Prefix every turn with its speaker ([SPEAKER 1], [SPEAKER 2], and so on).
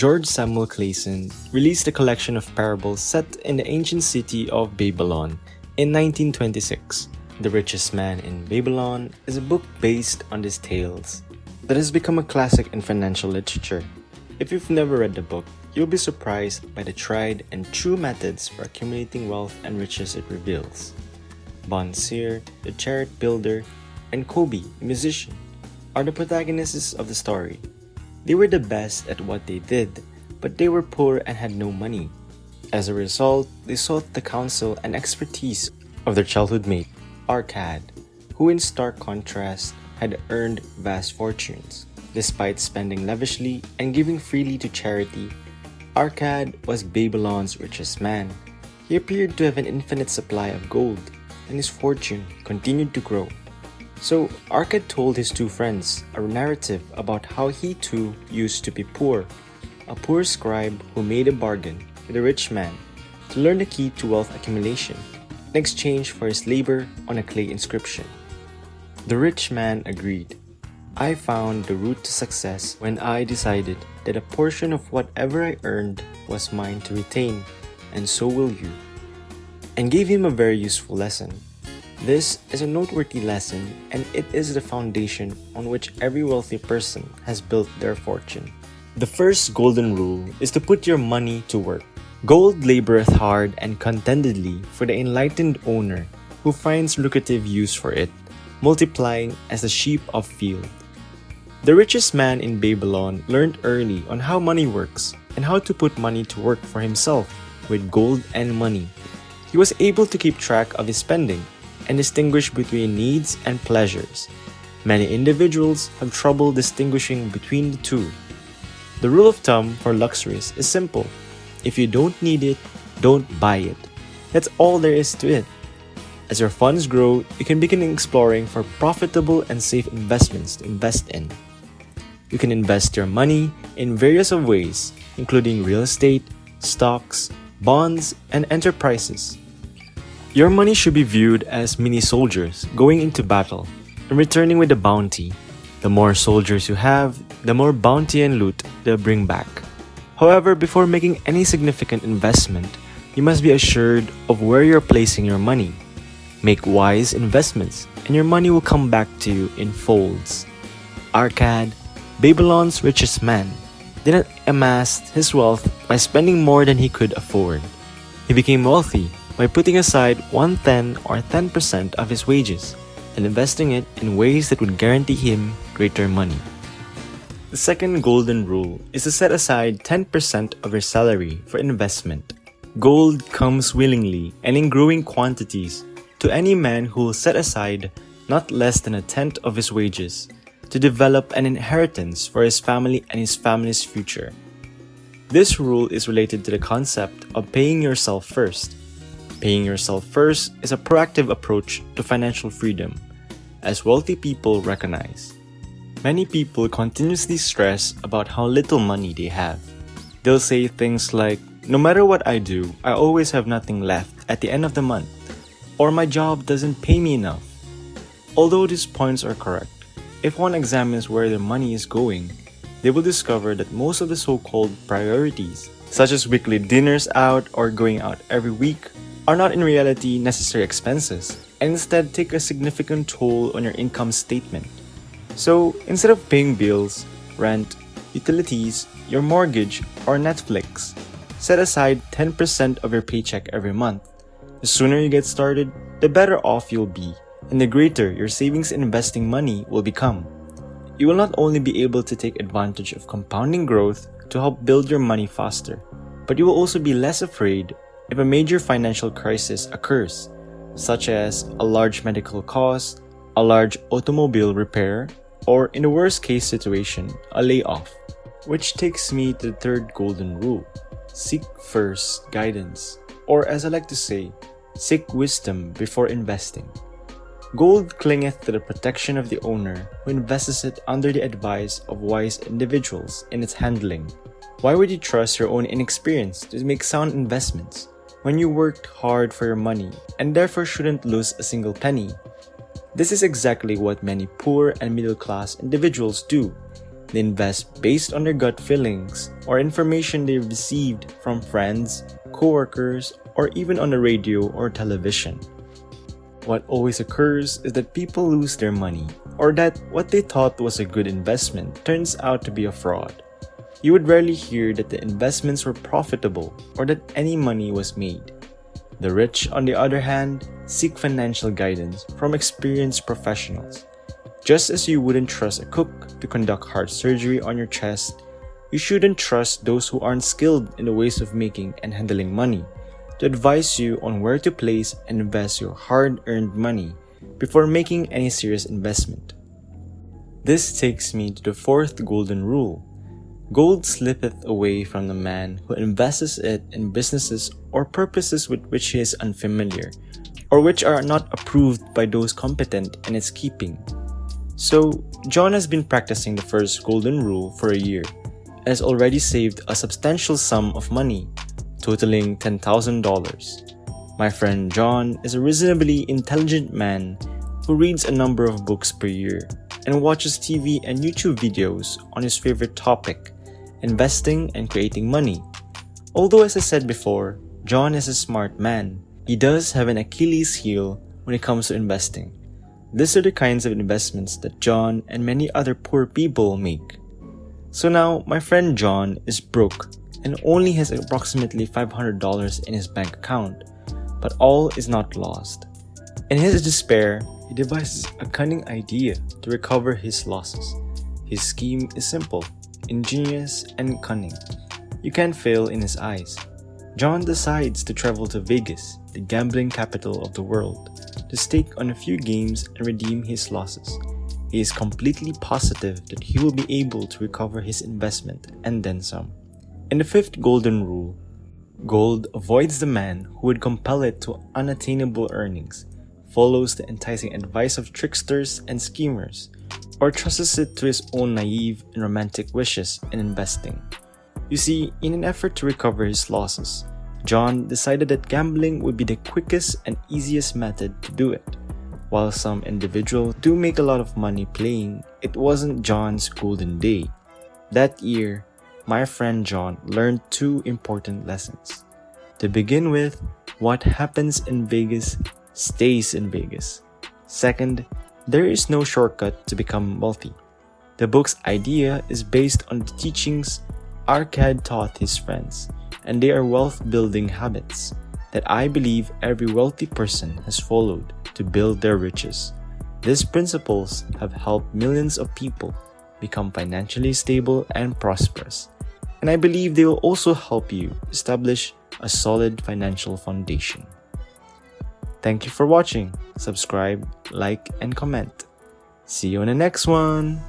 [SPEAKER 1] George Samuel Clayson released a collection of parables set in the ancient city of Babylon in 1926. The Richest Man in Babylon is a book based on these tales that has become a classic in financial literature. If you've never read the book, you'll be surprised by the tried and true methods for accumulating wealth and riches it reveals. Bonseer, the chariot builder, and Kobe, the musician, are the protagonists of the story. They were the best at what they did, but they were poor and had no money. As a result, they sought the counsel and expertise of their childhood mate, Arcad, who in stark contrast had earned vast fortunes. Despite spending lavishly and giving freely to charity, Arcad was Babylon's richest man. He appeared to have an infinite supply of gold, and his fortune continued to grow. So Arcad told his two friends a narrative about how he too used to be poor, a poor scribe who made a bargain with a rich man to learn the key to wealth accumulation in exchange for his labor on a clay inscription. The rich man agreed. I found the route to success when I decided that a portion of whatever I earned was mine to retain, and so will you, and gave him a very useful lesson. This is a noteworthy lesson, and it is the foundation on which every wealthy person has built their fortune. The first golden rule is to put your money to work. Gold laboreth hard and contentedly for the enlightened owner who finds lucrative use for it, multiplying as the sheep of field. The richest man in Babylon learned early on how money works and how to put money to work for himself with gold and money. He was able to keep track of his spending and distinguish between needs and pleasures. Many individuals have trouble distinguishing between the two. The rule of thumb for luxuries is simple. If you don't need it, don't buy it. That's all there is to it. As your funds grow, you can begin exploring for profitable and safe investments to invest in. You can invest your money in various of ways, including real estate, stocks, bonds, and enterprises. Your money should be viewed as mini soldiers going into battle and returning with a bounty. The more soldiers you have, the more bounty and loot they'll bring back. However, before making any significant investment, you must be assured of where you're placing your money. Make wise investments, and your money will come back to you in folds. Arcad, Babylon's richest man, did not amass his wealth by spending more than he could afford. He became wealthy by putting aside 1/10 or 10% of his wages and investing it in ways that would guarantee him greater money. The second golden rule is to set aside 10% of your salary for investment. Gold comes willingly and in growing quantities to any man who will set aside not less than 1/10 of his wages to develop an inheritance for his family and his family's future. This rule is related to the concept of paying yourself first. Paying yourself first is a proactive approach to financial freedom, as wealthy people recognize. Many people continuously stress about how little money they have. They'll say things like, "No matter what I do, I always have nothing left at the end of the month," or "My job doesn't pay me enough." Although these points are correct, if one examines where their money is going, they will discover that most of the so-called priorities, such as weekly dinners out or going out every week, are not in reality necessary expenses, and instead take a significant toll on your income statement. So, instead of paying bills, rent, utilities, your mortgage, or Netflix, set aside 10% of your paycheck every month. The sooner you get started, the better off you'll be, and the greater your savings and investing money will become. You will not only be able to take advantage of compounding growth to help build your money faster, but you will also be less afraid if a major financial crisis occurs, such as a large medical cost, a large automobile repair, or in the worst case situation, a layoff. Which takes me to the third golden rule: seek first guidance, or as I like to say, seek wisdom before investing. Gold clingeth to the protection of the owner who invests it under the advice of wise individuals in its handling. Why would you trust your own inexperience to make sound investments when you worked hard for your money and therefore shouldn't lose a single penny? This is exactly what many poor and middle-class individuals do. They invest based on their gut feelings or information they received from friends, coworkers, or even on the radio or television. What always occurs is that people lose their money, or that what they thought was a good investment turns out to be a fraud. You would rarely hear that the investments were profitable or that any money was made. The rich, on the other hand, seek financial guidance from experienced professionals. Just as you wouldn't trust a cook to conduct heart surgery on your chest, you shouldn't trust those who aren't skilled in the ways of making and handling money to advise you on where to place and invest your hard-earned money before making any serious investment. This takes me to the fourth golden rule. Gold slippeth away from the man who invests it in businesses or purposes with which he is unfamiliar, or which are not approved by those competent in its keeping. So, John has been practicing the first golden rule for a year and has already saved a substantial sum of money, totaling $10,000. My friend John is a reasonably intelligent man who reads a number of books per year and watches TV and YouTube videos on his favorite topic, investing and creating money. Although, as I said before, John is a smart man, he does have an Achilles heel when it comes to investing. These are the kinds of investments that John and many other poor people make. So now, my friend John is broke and only has approximately $500 in his bank account, but all is not lost. In his despair, he devises a cunning idea to recover his losses. His scheme is simple, ingenious, and cunning. You can't fail in his eyes. John decides to travel to Vegas, the gambling capital of the world, to stake on a few games and redeem his losses. He is completely positive that he will be able to recover his investment and then some. In the fifth golden rule, gold avoids the man who would compel it to unattainable earnings, follows the enticing advice of tricksters and schemers, or trusts it to his own naive and romantic wishes in investing. You see, in an effort to recover his losses, John decided that gambling would be the quickest and easiest method to do it. While some individuals do make a lot of money playing, it wasn't John's golden day. That year, my friend John learned two important lessons. To begin with, what happens in Vegas stays in Vegas. Second, there is no shortcut to become wealthy. The book's idea is based on the teachings Arcad taught his friends, and they are wealth-building habits that I believe every wealthy person has followed to build their riches. These principles have helped millions of people become financially stable and prosperous, and I believe they will also help you establish a solid financial foundation. Thank you for watching. Subscribe, like, and comment. See you on the next one.